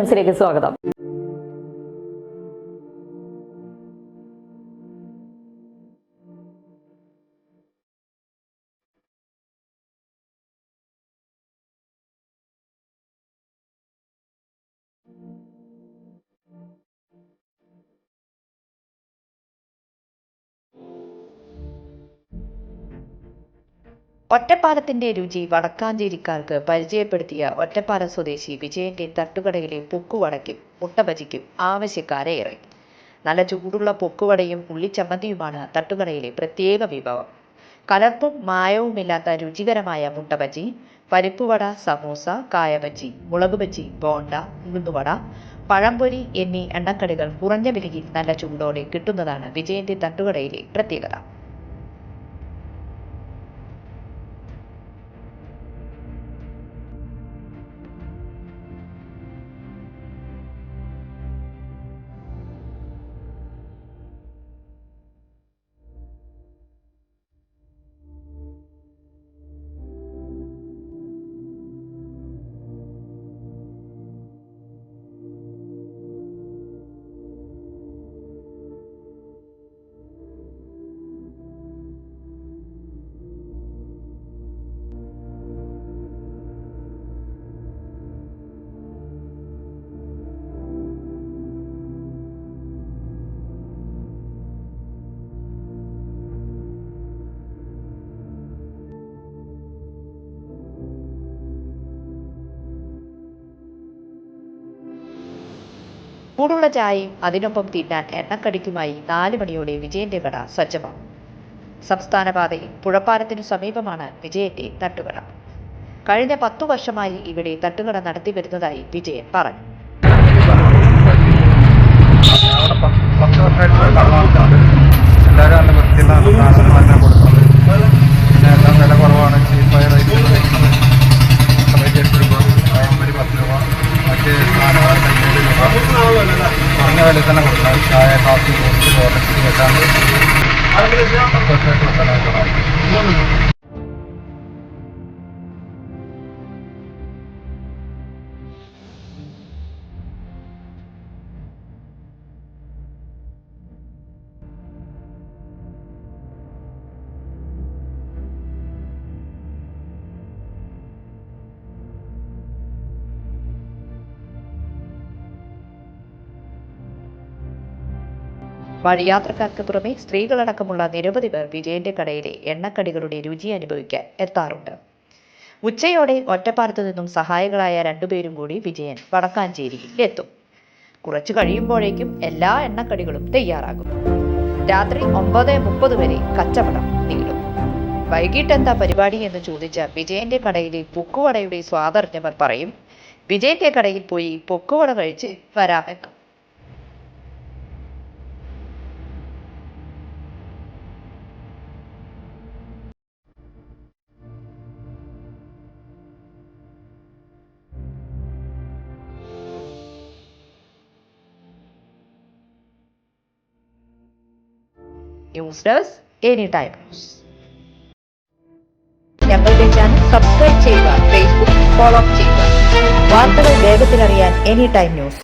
ന്യൂസിലേക്ക് സ്വാഗതം. ഒറ്റപ്പാലത്തിന്റെ രുചി വടക്കാഞ്ചേരിക്കാർക്ക് പരിചയപ്പെടുത്തിയ ഒറ്റപ്പാലം സ്വദേശി വിജയന്റെ തട്ടുകടയിലെ പൊക്കുവടയ്ക്കും മുട്ടബജിക്കും ആവശ്യക്കാരേറെ. നല്ല ചൂടുള്ള പൊക്കുവടയും ഉള്ളിച്ചമ്മന്തിയുമാണ് തട്ടുകടയിലെ പ്രത്യേക വിഭവം. കലർപ്പും മായവുമില്ലാത്ത രുചികരമായ മുട്ടബജി, പരിപ്പുവട, സമൂസ, കായബജി, മുളകുബജി, ബോണ്ട, ഉഴുന്നുവട, പഴംപൊരി എന്നീ എണ്ണക്കടികൾ കുറഞ്ഞ വിലയിൽ നല്ല ചൂടോടെ കിട്ടുന്നതാണ് വിജയന്റെ തട്ടുകടയിലെ പ്രത്യേകത. ചൂടുള്ള ചായയും അതിനൊപ്പം തിന്നാൻ എണ്ണക്കടിക്കുമായി 4 മണിയോടെ വിജയന്റെ കട സജ്ജമാകും. സംസ്ഥാന പാതയിൽ പുഴപ്പാലത്തിനു സമീപമാണ് വിജയന്റെ തട്ടുകട. കഴിഞ്ഞ 10 വർഷമായി ഇവിടെ തട്ടുകട നടത്തി വരുന്നതായി വിജയൻ പറഞ്ഞു. കുറഞ്ഞ വിലയിൽ തന്നെ കൊടുക്കാം. ചായ, കാപ്പി, കോഫി, ഹോർലിക്സ് എല്ലാം സന്തോഷമായിട്ടുള്ള സ്ഥലങ്ങളാണ്. വഴിയാത്രക്കാർക്ക് പുറമെ സ്ത്രീകളടക്കമുള്ള നിരവധി പേർ വിജയന്റെ കടയിലെ എണ്ണക്കടികളുടെ രുചി അനുഭവിക്കാൻ എത്താറുണ്ട്. ഉച്ചയോടെ ഒറ്റപ്പാലത്തു നിന്നും സഹായികളായ 2 പേരും കൂടി വിജയൻ വടക്കാഞ്ചേരിയിൽ എത്തും. കുറച്ചു കഴിയുമ്പോഴേക്കും എല്ലാ എണ്ണക്കടികളും തയ്യാറാകും. രാത്രി 9:30 വരെ കച്ചവടം നീളും. വൈകിട്ട് എന്താ പരിപാടി എന്ന് ചോദിച്ച വിജയന്റെ കടയിലെ പൊക്കുവടയുടെ സ്വാദറിഞ്ഞവർ പറയും, വിജയന്റെ കടയിൽ പോയി പൊക്കുവട കഴിച്ച് വരാമെന്ന്. News desk any time news. ഞങ്ങളുടെ ചാനൽ സബ്സ്ക്രൈബ് ചെയ്യുക, ഫേസ്ബുക്ക് ഫോളോ ചെയ്യുക. വാർത്തകൾ വേഗത്തിലറിയാൻ എനി ടൈം ന്യൂസ്.